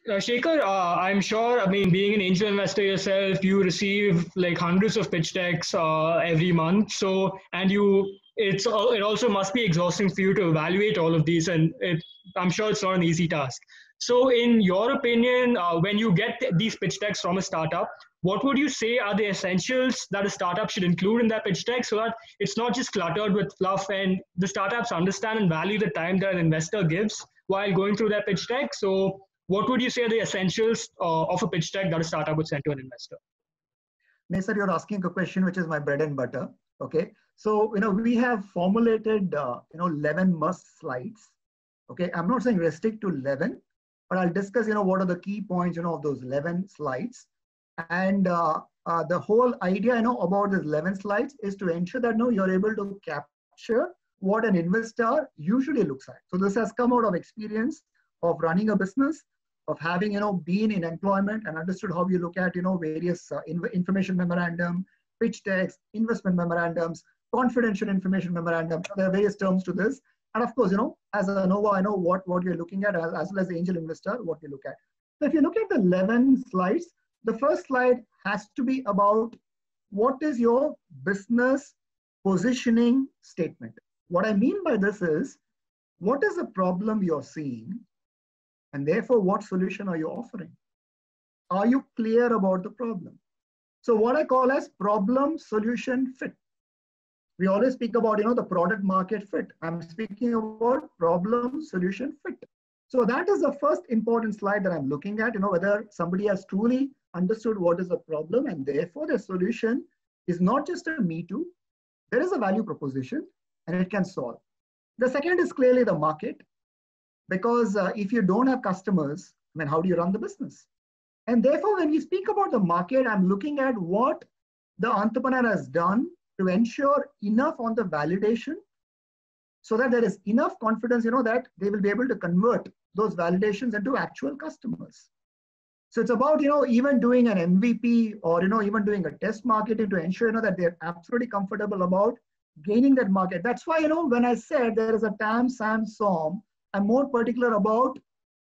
Shekhar, I'm sure, I mean, being an angel investor yourself, you receive like hundreds of pitch decks every month. So, and it also must be exhausting for you to evaluate all of these. I'm sure it's not an easy task. So, in your opinion, when you get these pitch decks from a startup, what would you say are the essentials that a startup should include in that pitch deck so that it's not just cluttered with fluff and the startups understand and value the time that an investor gives while going through their pitch deck? So, what would you say are the essentials of a pitch deck that a startup would send to an investor? Nesar, you're asking a question which is my bread and butter. Okay, so we have formulated 11 must slides. Okay, I'm not saying restrict to 11, but I'll discuss what are the key points of those 11 slides. And the whole idea about these 11 slides is to ensure that you're able to capture what an investor usually looks at. So this has come out of experience of running a business, of having been in employment and understood how you look at various information memorandum, pitch decks, investment memorandums, confidential information memorandum. There are various terms to this, and of course as a Nova, I know what you're looking at, as well as the angel investor, what you look at. So if you look at the 11 slides, the first slide has to be about what is your business positioning statement. What I mean by this is, what is the problem you're seeing? And therefore, what solution are you offering? Are you clear about the problem? So what I call as problem solution fit. We always speak about the product market fit. I'm speaking about problem solution fit. So that is the first important slide that I'm looking at, whether somebody has truly understood what is the problem, and therefore the solution is not just a me too. There is a value proposition and it can solve. The second is clearly the market. Because if you don't have customers, how do you run the business? And therefore, when we speak about the market, I'm looking at what the entrepreneur has done to ensure enough on the validation so that there is enough confidence, that they will be able to convert those validations into actual customers. So it's about, even doing an MVP or, even doing a test marketing to ensure, that they're absolutely comfortable about gaining that market. That's why, when I said there is a TAM, SAM, SOM, I'm more particular about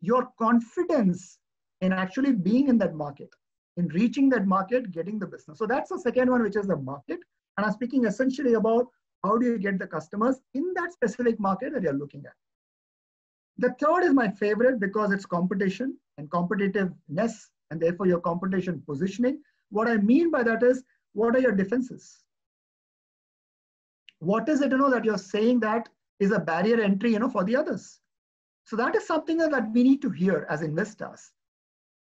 your confidence in actually being in that market, in reaching that market, getting the business. So that's the second one, which is the market. And I'm speaking essentially about how do you get the customers in that specific market that you're looking at. The third is my favorite because it's competition and competitiveness, and therefore your competition positioning. What I mean by that is, what are your defenses? What is it, that you're saying that is a barrier entry, for the others? So that is something that we need to hear as investors.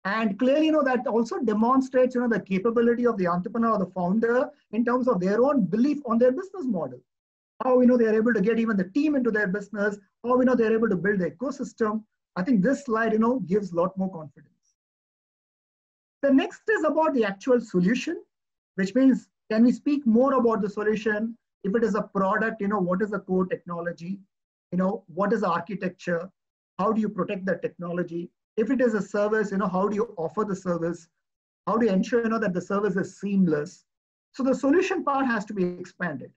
And clearly, that also demonstrates, the capability of the entrepreneur or the founder in terms of their own belief on their business model. How, they're able to get even the team into their business, how, they're able to build the ecosystem. I think this slide, gives a lot more confidence. The next is about the actual solution, which means, can we speak more about the solution? If it is a product, what is the core technology? What is the architecture? How do you protect that technology? If it is a service, how do you offer the service? How do you ensure, that the service is seamless? So the solution part has to be expanded.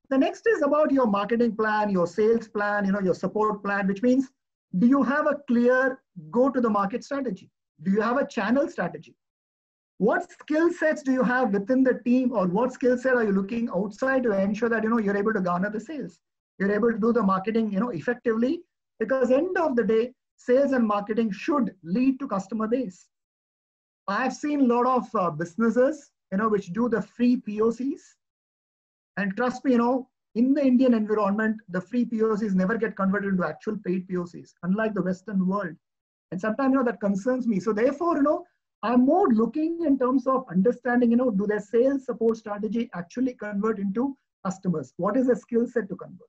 The next is about your marketing plan, your sales plan, your support plan, which means, do you have a clear go-to-the-market strategy? Do you have a channel strategy? What skill sets do you have within the team, or what skill set are you looking outside to ensure that, you're able to garner the sales? You're able to do the marketing, effectively. Because end of the day, sales and marketing should lead to customer base. I've seen a lot of businesses, which do the free POCs. And trust me, in the Indian environment, the free POCs never get converted into actual paid POCs, unlike the Western world. And sometimes, that concerns me. So therefore, I'm more looking in terms of understanding, do their sales support strategy actually convert into customers? What is the skill set to convert?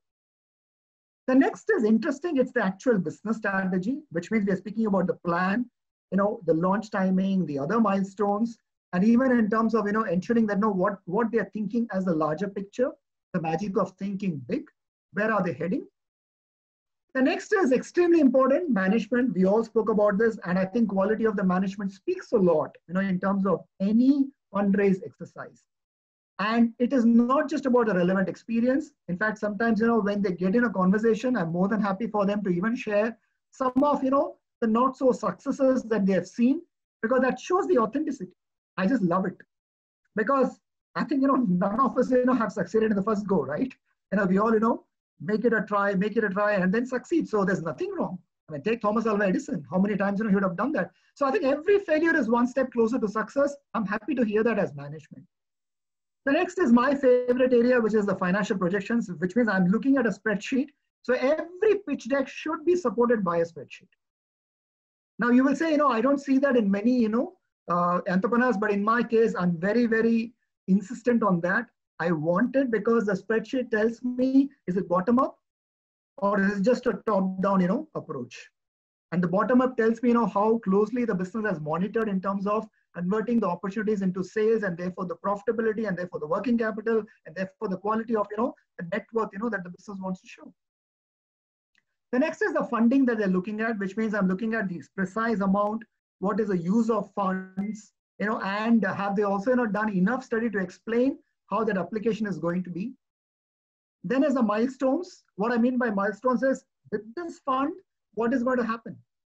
The next is interesting. It's the actual business strategy, which means we're speaking about the plan, the launch timing, the other milestones, and even in terms of, ensuring that what they're thinking as a larger picture, the magic of thinking big, where are they heading? The next is extremely important, management. We all spoke about this, and I think quality of the management speaks a lot, in terms of any fundraise exercise. And it is not just about a relevant experience. In fact, sometimes, when they get in a conversation, I'm more than happy for them to even share some of, the not so successes that they have seen, because that shows the authenticity. I just love it, because I think, none of us, have succeeded in the first go, right? We all, make it a try, and then succeed. So there's nothing wrong. I mean, take Thomas Alva Edison. How many times, he would have done that? So I think every failure is one step closer to success. I'm happy to hear that as management. The next is my favorite area, which is the financial projections, which means I'm looking at a spreadsheet. So every pitch deck should be supported by a spreadsheet. Now you will say, I don't see that in many, entrepreneurs, but in my case, I'm very, very insistent on that. I want it because the spreadsheet tells me, is it bottom up or is it just a top down, approach? And the bottom up tells me, how closely the business has monitored in terms of converting the opportunities into sales, and therefore the profitability, and therefore the working capital, and therefore the quality of, the net worth, that the business wants to show. The next is the funding that they're looking at, which means I'm looking at the precise amount, what is the use of funds, and have they also, done enough study to explain how that application is going to be. Then as the milestones, what I mean by milestones is, with this fund, what is going to happen?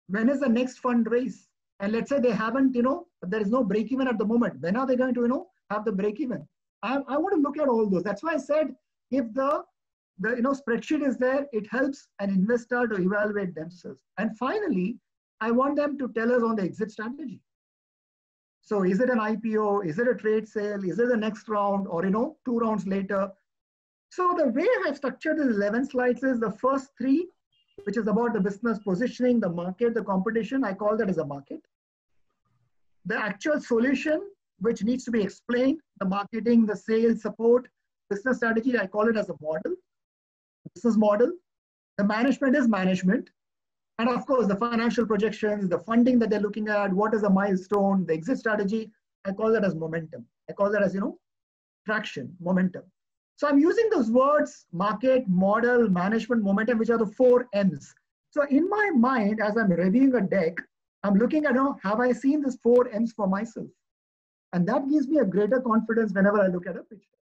When is the next fundraise? And let's say they haven't, there is no break even at the moment. When are they going to, have the break even? I want to look at all those. That's why I said, if the spreadsheet is there, it helps an investor to evaluate themselves. And finally, I want them to tell us on the exit strategy. So is it an IPO? Is it a trade sale? Is it the next round, or 2 rounds later? So the way I have structured these 11 slides is the first 3, which is about the business positioning, the market, the competition. I call that as a market. The actual solution, which needs to be explained, the marketing, the sales, support, business strategy, I call it as a model, business model. The management is management. And of course, the financial projections, the funding that they're looking at, what is a milestone, the exit strategy, I call that as momentum. I call that as, traction, momentum. So I'm using those words, market, model, management, momentum, which are the 4 M's. So in my mind, as I'm reviewing a deck, I'm looking at, have I seen these 4 M's for myself? And that gives me a greater confidence whenever I look at a pitch deck.